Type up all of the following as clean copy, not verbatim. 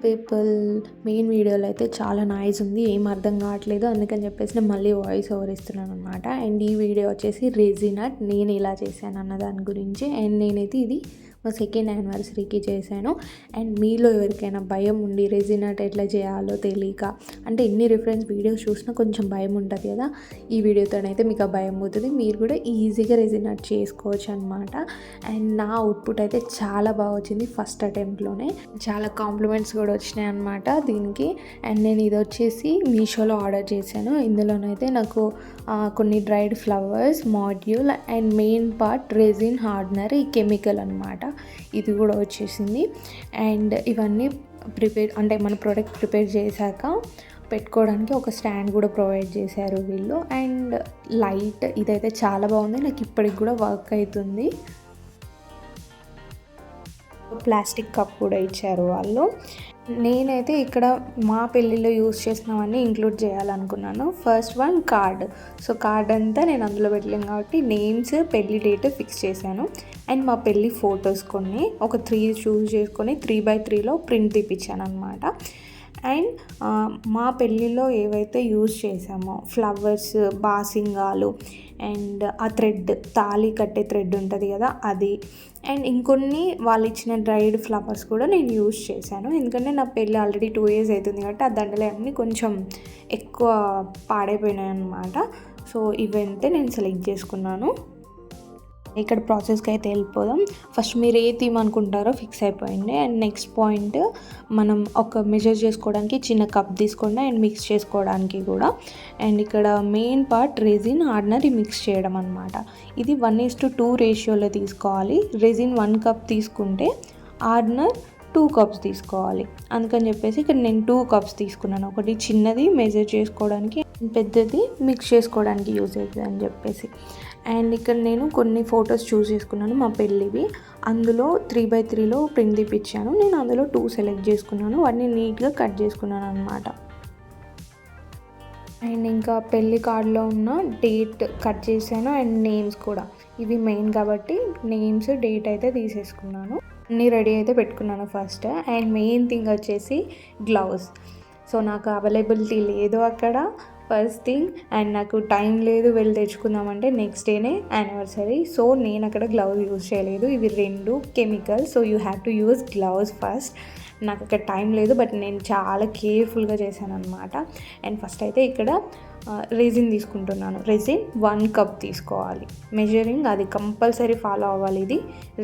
People main వీడియోలో అయితే చాలా నాయిస్ ఉంది, ఏం అర్థం కావట్లేదు. అందుకని చెప్పేసి నేను మళ్ళీ వాయిస్ ఓవర్ ఇస్తున్నాను అనమాట. అండ్ ఈ వీడియో వచ్చేసి రెజినట్ నేను ఇలా చేశాను అన్న దాని గురించి. అండ్ నేనైతే ఇది మా సెకండ్ యానివర్సరీకి చేశాను. అండ్ మీలో ఎవరికైనా భయం ఉండి రెజినట్ ఎట్లా చేయాలో తెలియక, అంటే ఎన్ని రిఫరెన్స్ వీడియోస్ చూసినా కొంచెం భయం ఉంటుంది కదా, ఈ వీడియోతోనైతే మీకు ఆ భయం పోతుంది. మీరు కూడా ఈజీగా రెజినట్ చేసుకోవచ్చు అనమాట. అండ్ నా అవుట్పుట్ అయితే చాలా బాగా వచ్చింది ఫస్ట్ అటెంప్ట్లోనే. చాలా కాంప్లిమెంట్స్ కూడా వచ్చినాయి అనమాట దీనికి. అండ్ నేను ఇది వచ్చేసి మీషోలో ఆర్డర్ చేశాను. ఇందులోనైతే నాకు కొన్ని dried flowers, module and main part resin hardener, ఈ కెమికల్ అనమాట, ఇది కూడా వచ్చేసింది. అండ్ ఇవన్నీ అంటే మన ప్రోడక్ట్ ప్రిపేర్ చేశాక పెట్టుకోవడానికి ఒక స్టాండ్ కూడా ప్రొవైడ్ చేశారు వీళ్ళు. అండ్ లైట్ ఇదైతే చాలా బాగుంది, నాకు ఇప్పటికి కూడా వర్క్ అవుతుంది. ప్లాస్టిక్ కప్ కూడా ఇచ్చారు వాళ్ళు. నేనైతే ఇక్కడ మా పెళ్ళిలో యూజ్ చేసినవన్నీ ఇంక్లూడ్ చేయాలనుకున్నాను. First one card. So card అంతా నేను అందులో పెట్టలేను కాబట్టి నేమ్స్, పెళ్ళి డేట్ ఫిక్స్ చేశాను. అండ్ మా పెళ్ళి ఫొటోస్ కొన్ని ఒక 3 చూస్ చేసుకొని 3x3లో ప్రింట్ తీపిచ్చాను అనమాట. అండ్ మా పెళ్ళిలో ఏవైతే యూజ్ చేసామో ఫ్లవర్స్, బాసింగాలు అండ్ ఆ థ్రెడ్, తాళి కట్టే థ్రెడ్ ఉంటుంది కదా అది, అండ్ ఇంకొన్ని వాళ్ళు ఇచ్చిన డ్రైడ్ ఫ్లవర్స్ కూడా నేను యూజ్ చేశాను. ఎందుకంటే నా పెళ్ళి ఆల్రెడీ 2 years అవుతుంది కాబట్టి ఆ దండలు అన్నీ కొంచెం ఎక్కువ పాడైపోయినాయి అన్నమాట. సో ఇవైతే నేను సెలెక్ట్ చేసుకున్నాను. ఇక్కడ ప్రాసెస్కి అయితే వెళ్ళిపోదాం. ఫస్ట్ మీరు ఏ థీమ్ అనుకుంటారో ఫిక్స్ అయిపోయింది. అండ్ నెక్స్ట్ పాయింట్, మనం ఒక మెజర్ చేసుకోవడానికి చిన్న కప్ తీసుకోండి అండ్ మిక్స్ చేసుకోవడానికి కూడా. అండ్ ఇక్కడ main part resin, hardener mix చేయడం అనమాట. ఇది 1:2 రేషియోలో తీసుకోవాలి. రెజిన్ 1 cup తీసుకుంటే హార్డనర్ 2 cups తీసుకోవాలి. అందుకని చెప్పేసి ఇక్కడ నేను 2 cups తీసుకున్నాను. ఒకటి చిన్నది మెజర్ చేసుకోవడానికి, పెద్దది మిక్స్ చేసుకోవడానికి యూజ్ అవుతుంది అని చెప్పేసి. అండ్ ఇక్కడ నేను కొన్ని ఫొటోస్ చూస్ చేసుకున్నాను మా పెళ్ళివి. అందులో 3x3లో ప్రింట్ తీపిచ్చాను. నేను అందులో 2 సెలెక్ట్ చేసుకున్నాను. వాటిని నీట్గా కట్ చేసుకున్నాను అనమాట. అండ్ ఇంకా పెళ్ళి కార్డులో ఉన్న డేట్ కట్ చేశాను అండ్ నేమ్స్ కూడా. ఇవి మెయిన్ కాబట్టి నేమ్స్, డేట్ అయితే తీసేసుకున్నాను. అన్నీ రెడీ అయితే పెట్టుకున్నాను ఫస్ట్. అండ్ మెయిన్ థింగ్ వచ్చేసి గ్లౌస్. సో నాకు అవైలబిలిటీ లేదు అక్కడ ఫస్ట్ థింగ్. అండ్ నాకు టైం లేదు వెళ్ళి తెచ్చుకుందామంటే నెక్స్ట్ డేనే యానివర్సరీ. సో నేను అక్కడ గ్లౌజ్ యూజ్ చేయలేదు. ఇవి 2 chemical, so you have to use gloves first. నాకు అక్కడ టైం లేదు, బట్ నేను చాలా కేర్ఫుల్గా చేశాను అనమాట. అండ్ ఫస్ట్ అయితే ఇక్కడ రెజిన్ తీసుకుంటున్నాను. రెజిన్ 1 cup తీసుకోవాలి. మెజరింగ్ అది కంపల్సరీ ఫాలో అవ్వాలి. ఇది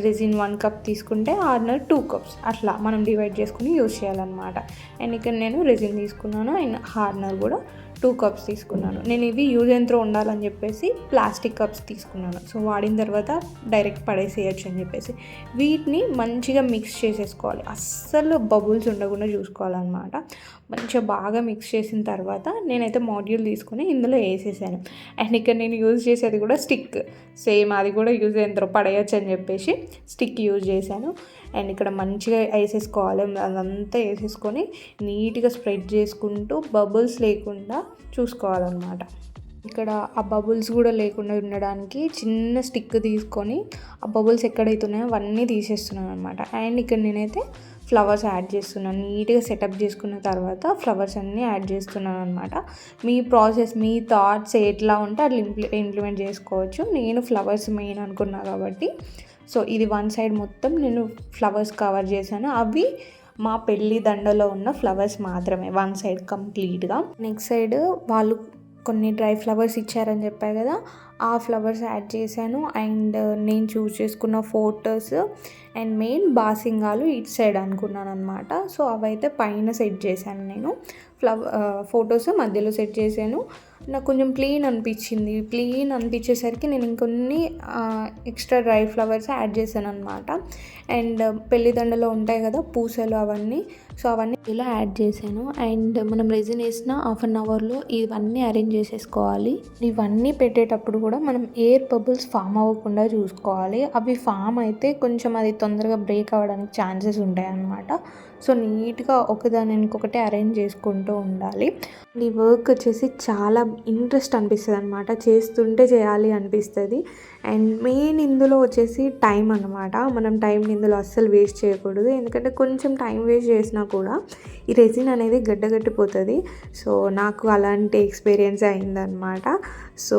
రెజిన్ 1 cup తీసుకుంటే హార్డనర్ 2 cups, అట్లా మనం డివైడ్ చేసుకుని యూజ్ చేయాలన్నమాట. అండ్ ఇక్కడ నేను రెజిన్ తీసుకున్నాను అండ్ హార్డనర్ కూడా 2 cups తీసుకున్నాను. నేను ఇవి యూజ్ అండ్ త్రో ఉండాలని చెప్పేసి ప్లాస్టిక్ కప్స్ తీసుకున్నాను. సో వాడిన తర్వాత డైరెక్ట్ పడేసేయచ్చు అని చెప్పేసి వీటిని మంచిగా మిక్స్ చేసేసుకోవాలి. అస్సలు బబుల్స్ ఉండకుండా చూసుకోవాలన్నమాట. మంచిగా బాగా మిక్స్ చేసిన తర్వాత నేనైతే మాడ్యూల్ తీసుకుని ఇందులో వేసేసాను. అండ్ ఇక్కడ నేను యూజ్ చేసేది కూడా స్టిక్, సేమ్ అది కూడా యూజ్ అండ్ త్రో పడేయచ్చు అని చెప్పేసి స్టిక్ యూజ్ చేశాను. అండ్ ఇక్కడ మంచిగా వేసేసుకోవాలి. అదంతా వేసేసుకొని నీట్గా స్ప్రెడ్ చేసుకుంటూ బబుల్స్ లేకుండా చూసుకోవాలన్నమాట. ఇక్కడ ఆ బబుల్స్ కూడా లేకుండా ఉండడానికి చిన్న స్టిక్ తీసుకొని ఆ బబుల్స్ ఎక్కడైతే ఉన్నాయో అవన్నీ తీసేస్తున్నాను అనమాట. అండ్ ఇక్కడ నేనైతే ఫ్లవర్స్ యాడ్ చేస్తున్నాను. నీట్గా సెటప్ చేసుకున్న తర్వాత ఫ్లవర్స్ అన్నీ యాడ్ చేస్తున్నాను అనమాట. మీ ప్రాసెస్, మీ థాట్స్ ఎట్లా ఉంటే అట్లా ఇంప్లిమెంట్ చేసుకోవచ్చు. నేను ఫ్లవర్స్ మెయిన్ అనుకున్నా కాబట్టి సో ఇది 1 side మొత్తం నేను ఫ్లవర్స్ కవర్ చేశాను. అవి మా పెళ్ళి దండలో ఉన్న ఫ్లవర్స్ మాత్రమే, 1 side కంప్లీట్గా. నెక్స్ట్ సైడ్ వాళ్ళు కొన్ని డ్రై ఫ్లవర్స్ ఇచ్చారని చెప్పారు కదా, ఆ ఫ్లవర్స్ యాడ్ చేశాను. అండ్ నేను చూస్ చేసుకున్న ఫొటోస్ అండ్ మెయిన్ బాసింగాలు ఇటు సైడ్ అనుకున్నాను అనమాట. సో అవైతే పైన సెట్ చేశాను నేను. ఫొటోస్ మధ్యలో సెట్ చేశాను. నాకు కొంచెం ప్లెయిన్ అనిపించేసరికి నేను ఇంకొన్ని ఎక్స్ట్రా డ్రై ఫ్లవర్స్ యాడ్ చేశాను అనమాట. అండ్ పెళ్ళిదండలో ఉంటాయి కదా పూసలు అవన్నీ, సో అవన్నీ ఇలా యాడ్ చేశాను. అండ్ మనం రెజిన్ వేసిన 1/2 hourలో ఇవన్నీ అరేంజ్ చేసేసుకోవాలి. ఇవన్నీ పెట్టేటప్పుడు కూడా మనం ఎయిర్ బబుల్స్ ఫామ్ అవ్వకుండా చూసుకోవాలి. అవి ఫామ్ అయితే కొంచెం అది తొందరగా బ్రేక్ అవ్వడానికి ఛాన్సెస్ ఉంటాయన్నమాట. సో నీట్గా ఒకదాని ఇంకొకటి అరేంజ్ చేసుకుంటూ ఉండాలి. ఈ వర్క్ వచ్చేసి చాలా ఇంట్రెస్ట్ అనిపిస్తుంది అనమాట, చేస్తుంటే చేయాలి అనిపిస్తుంది. అండ్ మెయిన్ ఇందులో వచ్చేసి టైం అనమాట. మనం టైంని ఇందులో అస్సలు వేస్ట్ చేయకూడదు, ఎందుకంటే కొంచెం టైం వేస్ట్ చేసినా కూడా ఈ రెసిన్ అనేది గడ్డగట్టిపోతుంది. సో నాకు అలాంటి ఎక్స్పీరియన్స్ అయిందనమాట. సో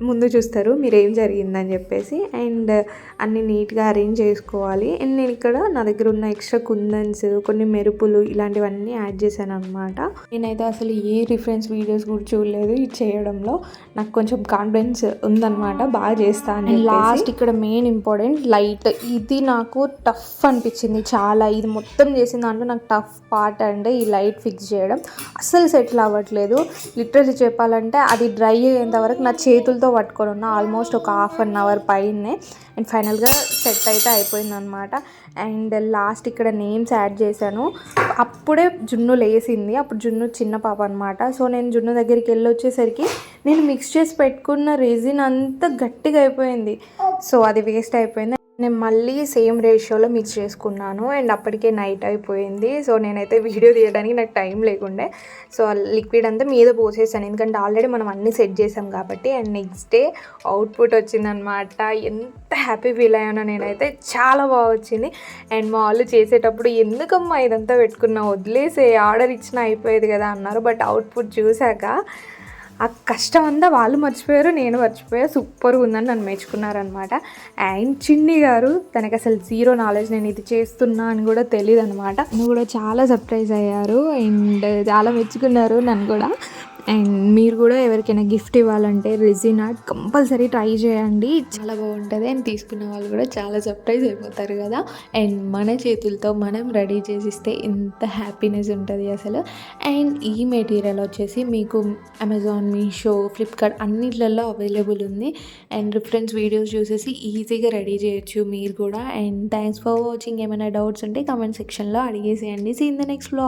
ముందు చూస్తారు మీరు ఏం జరిగిందని చెప్పేసి. అండ్ అన్నీ నీట్గా అరేంజ్ చేసుకోవాలి. అండ్ నేను ఇక్కడ నా దగ్గర ఉన్న ఎక్స్ట్రా కుందన్స్, కొన్ని మెరుపులు ఇలాంటివన్నీ యాడ్ చేశాను అనమాట. నేనైతే అసలు ఏ రిఫరెన్స్ వీడియోస్ కూడా చూడలేదు ఇది చేయడంలో. నాకు కొంచెం కాన్ఫిడెన్స్ ఉందన్నమాట, బాగా చేస్తాను. లాస్ట్ ఇక్కడ మెయిన్ ఇంపార్టెంట్ లైట్, ఇది నాకు టఫ్ అనిపించింది చాలా. ఇది మొత్తం చేసిన దాంట్లో నాకు టఫ్ పార్ట్ అంటే ఈ లైట్ ఫిక్స్ చేయడం. అస్సలు సెటిల్ అవ్వట్లేదు. లిటరల్లీ చెప్పాలంటే అది డ్రై అయ్యేంత వరకు నా చేతులతో పట్టుకొని ఉన్నా ఆల్మోస్ట్ ఒక ½ అవర్ పైనే. అండ్ ఫైనల్గా సెట్ అయితే అయిపోయింది అనమాట. అండ్ లాస్ట్ ఇక్కడ నేమ్స్ యాడ్ చేశాను. అప్పుడే జున్ను లేసింది, అప్పుడు జున్ను చిన్న పాప అనమాట. సో నేను జున్ను దగ్గరికి వెళ్ళి వచ్చేసరికి నేను మిక్స్ చేసి పెట్టుకున్న రెజిన్ అంతా గట్టిగా అయిపోయింది. సో అది వేస్ట్ అయిపోయింది. నేను మళ్ళీ సేమ్ రేషియోలో మిక్స్ చేసుకున్నాను. అండ్ అప్పటికే నైట్ అయిపోయింది. సో నేనైతే వీడియో తీయడానికి నాకు టైం లేకుండే. సో లిక్విడ్ అంతా మీద పోసేసాను, ఎందుకంటే ఆల్రెడీ మనం అన్నీ సెట్ చేసాం కాబట్టి. అండ్ నెక్స్ట్ డే అవుట్పుట్ వచ్చిందనమాట. ఎంత హ్యాపీ ఫీల్ అయ్యానో నేనైతే, చాలా బాగా వచ్చింది. అండ్ మా వాళ్ళు చేసేటప్పుడు ఎందుకమ్మా ఇదంతా పెట్టుకున్నా, వదిలేసే ఆర్డర్ ఇచ్చినా అయిపోయేది కదా అన్నారు. బట్ అవుట్పుట్ చూశాక ఆ కష్టం అంతా వాళ్ళు మర్చిపోయారు, నేను మర్చిపోయా. సూపర్గా ఉందని నన్ను మెచ్చుకున్నారనమాట. అండ్ చిన్ని గారు, తనకు అసలు జీరో నాలెడ్జ్, నేను ఇది చేస్తున్నా అని కూడా తెలియదు అనమాట. నువ్వు కూడా చాలా సర్ప్రైజ్ అయ్యారు అండ్ చాలా మెచ్చుకున్నారు నన్ను కూడా. అండ్ మీరు కూడా ఎవరికైనా గిఫ్ట్ ఇవ్వాలంటే రెసిన్ ఆర్ట్ కంపల్సరీ ట్రై చేయండి, చాలా బాగుంటుంది. అండ్ తీసుకున్న వాళ్ళు కూడా చాలా సర్ప్రైజ్ అయిపోతారు కదా. అండ్ మన చేతులతో మనం రెడీ చేసిస్తే ఎంత హ్యాపీనెస్ ఉంటుంది అసలు. అండ్ ఈ మెటీరియల్ వచ్చేసి మీకు అమెజాన్, మీషో, ఫ్లిప్కార్ట్ అన్నిట్లలో అవైలబుల్ ఉంది. అండ్ రిఫరెన్స్ వీడియోస్ చూసేసి ఈజీగా రెడీ చేయొచ్చు మీరు కూడా. And thanks for watching. ఏమైనా డౌట్స్ ఉంటే కామెంట్ సెక్షన్లో అడిగేసేయండి. See in the next vlog.